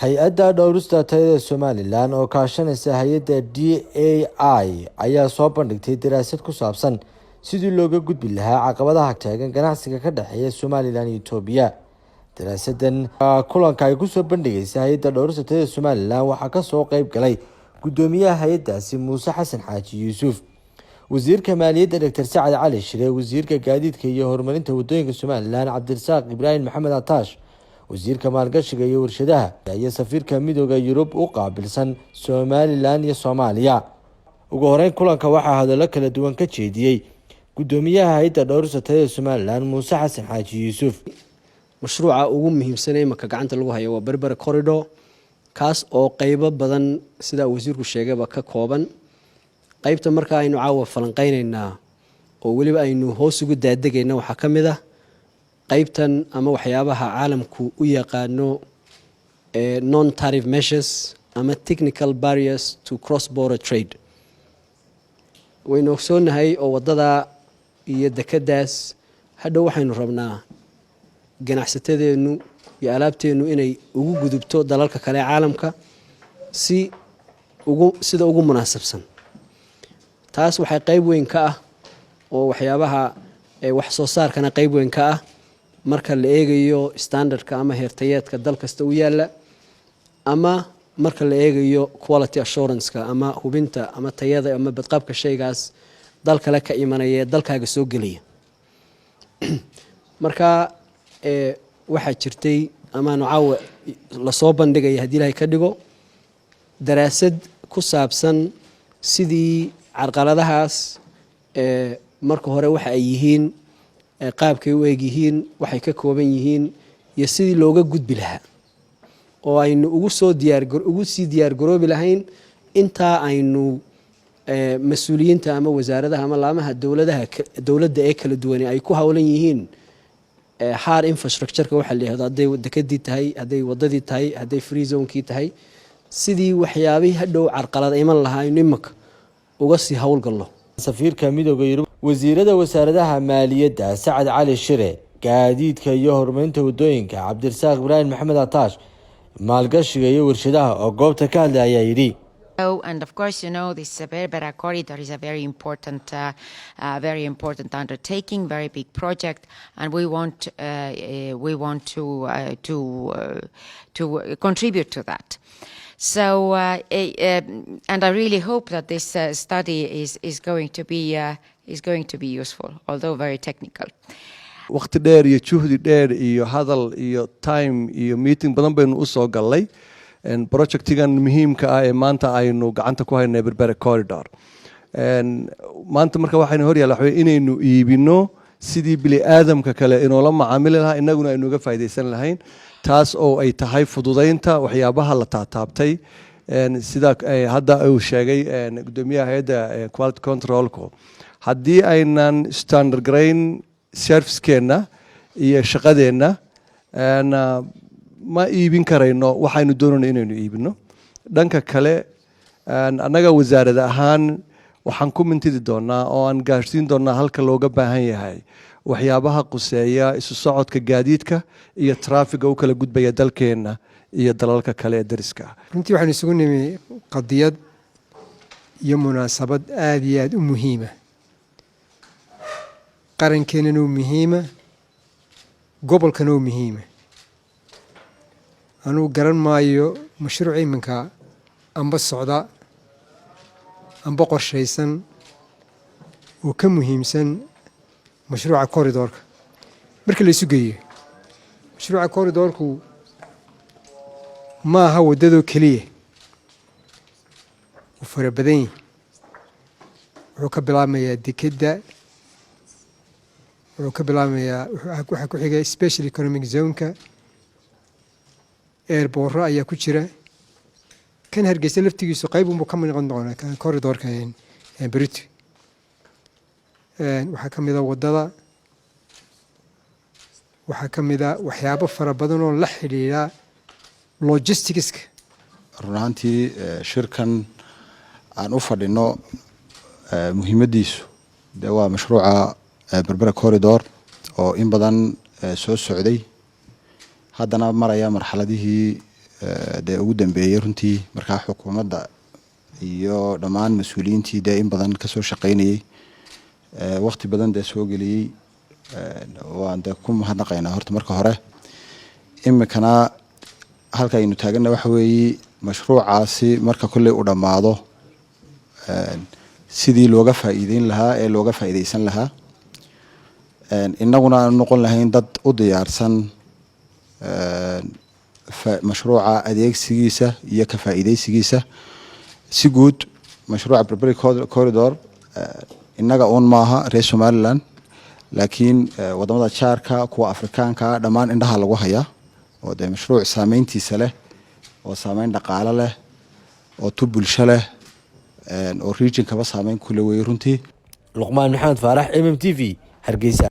hay-adda dhowrista tayada Somaliland oo kaashanaysa hay-adda DAI ayaa soo bandhigtay daraasad ku saabsan sidii looga gudbi lahaa caqabadaha taagan ganacsiga ka dhexeeya Somaliland iyo Itoobiya. daraasadan kulanka ay ku soo bandhigaysa hay-adda dhowrista tayada Somaliland waxaa ka soo qayb galay gudoomiyaha hay-addaasi Muuse Xasan Xaaji Yuusuf, wasiirka maaliyadda Dr. Sacad Cali Shire, wasiirka gaadiidka iyo horumarinta wadooyinka Somaliland Cabdirasaaq Ibraahim Maxamed Ataash, wasiirka maalgashiga iyo warshadaha, iyo safiirka midowga Yurub u qaabilsan Somaliland iyo Soomaaliya. ugu horeyn kulanka waxaa hadallo kala duwan ka jeediyey gudoomiyaha hay-adda dhowrista tayada Somaliland Muuse Xasan Xaaji Yuusuf. mashruuca ugu muhiimsan ee marka gacanta lagu hayo waa Berbera Corridor, kaas oo qaybo badan sida wasiirku sheegayba ka kooban. qaybta marka aynu caawa falanqeynaynaa oo waliba aynu hoos ugu daadegayna waxaa ka mid ah qaybtan ama waxyaabaha caalamku u yaqaano non tariff measures ama technical barriers to cross border trade. waynu ogsoonahay oo wadada iyo dekadaas hadhow waxaynu rabnaa ganacsatadeenu iyo alaabteenu inay ugu gudubto dalalka kale caalamka sida ugu munaasabsan. taas waxay qayb weyn ka ah oo waxyaabaha wax soo saarkana qayb weyn ka ah marka la eegayo standardka ama heertayeedka dal kasta u yaala, ama marka la eegayo quality assurance-ka ama hubinta ama tayada ama badqabka shaygaas dal kale ka imanaya dalkaaga soo gelaya. marka waxaa jirtay ama caawa la soo bandhigaya haddii Ilaahay ka dhigo daraasad ku saabsan sidii carqaladahaas marka hore waxa ay yihiin, qaabkay u eeg yihiin, waxay ka kooban yihiin iyo sidii looga gudbi lahaa oo aynu ugu sii diyaar garoobi lahayn intaa aynu mas-uuliyiinta ama wasaaradaha ama laamaha dowladda ee kala duwan ay ku hawlan yihiin hard infrastructure-ka waxa la yiraahdo, hadday dekadii tahay, hadday wadadii tahay, hadday free zone-kii tahay, sidii waxyaabihii hadhow carqalad iman lahaa aynu imanka uga sii hawlgalno. safiirka midowga Yurub, wasiirada wasaaradaha maaliyadda Sacad Cali Shire, gaadiidka iyo horumarinta wadooyinka Cabdirasaaq Ibraahim Maxamed Ataash, maalgashiga iyo warshadaha oo goobta ka hadlay ayaa yidhi. And of course, you know, this Berbera Corridor is a very important undertaking, very big project, and we want to contribute to that. So, and I really hope that this study is going to be useful, although very technical. waqti dheer iyo juhdi dheer iyo hadal iyo time iyo meeting badan baynu u soo galnay projectigan muhiimka ah ee maanta aynu gacanta ku haynay Berbera Corridor. maanta marka waxaynu hor yaalla waxa inaynu iibino sidii bili aadamka kale inoo la macaamili lahaa, inaguna aynu uga faa'iideysan lahayn, taas oo ay tahay fududeynta waxyaabaha la taataabtay sida hadda uu sheegay gudoomiyaha hay'adda quality control-ku. haddii aynan standard grain service-keena iyo shaqadeena ma iibin karayno waxaynu doonayno inaynu iibino. dhanka kale annaga wasaarad ahaan waxaan ku mintidi doonaa oo aan gaarsiin doonaa halka looga baahan yahay waxyaabaha quseeya isu socodka gaadiidka iyo traafiga u kala gudbaya dalkeena iyo dalalka kale ee dariska. runtii waxaan isugu nimi qadiyad iyo munaasabad aad iyo aad u muhiima, qarankeenana u muhiima, gobolkana u muhiima. anuu garan maayo mashruuc iminka amba socda amba qorshaysan oo ka muhiimsan mashruuca corridorka. marka la isu geeyo mashruuca corridorku ma aha wadadoo keliya, uu fara badan yahay. wuxuu ka bilaabmayaa dekeda, wuxuu ka bilaabmayaa waxaa ku xiga special economic zone-ka, airborro ayaa ku jira. kan Hargeysa laftigiisu qayb unbuu ka mid noqon doonaa kan corridorka Brito. waxaa ka mid a wadada, waxaa ka mid a waxyaabo fara badan oo la xidhiidha logisticska. run ahaantii shirkan aan u fadhino muhiimadiisu de waa mashruuca Berbera Corridor oo in badan soo socday, haddana maraya marxaladihii dee ugu dambeeyey runtii markaa xukuumadda iyo dhammaan mas-uuliyiintii dee in badan kasoo shaqaynayey waqti badan dee soo geliyey waan dee ku mahadnaqaynaa horta marka hore. iminkana halka aynu taagana waxa weeye mashruucaasi marka kolley u dhammaado sidii looga faa'iideyn lahaa ee looga faa'iideysan lahaa innaguna aanu noqon lahayn dad u diyaarsan mashruuca adeegsigiisa iyo ka faa'iideysigiisa. si guud mashruuca Berbera Corridor innaga uun maaha reer Somaliland laakiin wadamada jaarka kuwa Afrikaanka dhammaan indhaha lagu hayaa oo dee mashruuc saameyntiisa leh oo saameyn dhaqaale leh oo tu bulsho leh oo region kaba saameyn ku leeyahay runtii. Luqmaan Maxamed Faarax, MMTV, Hargeysa.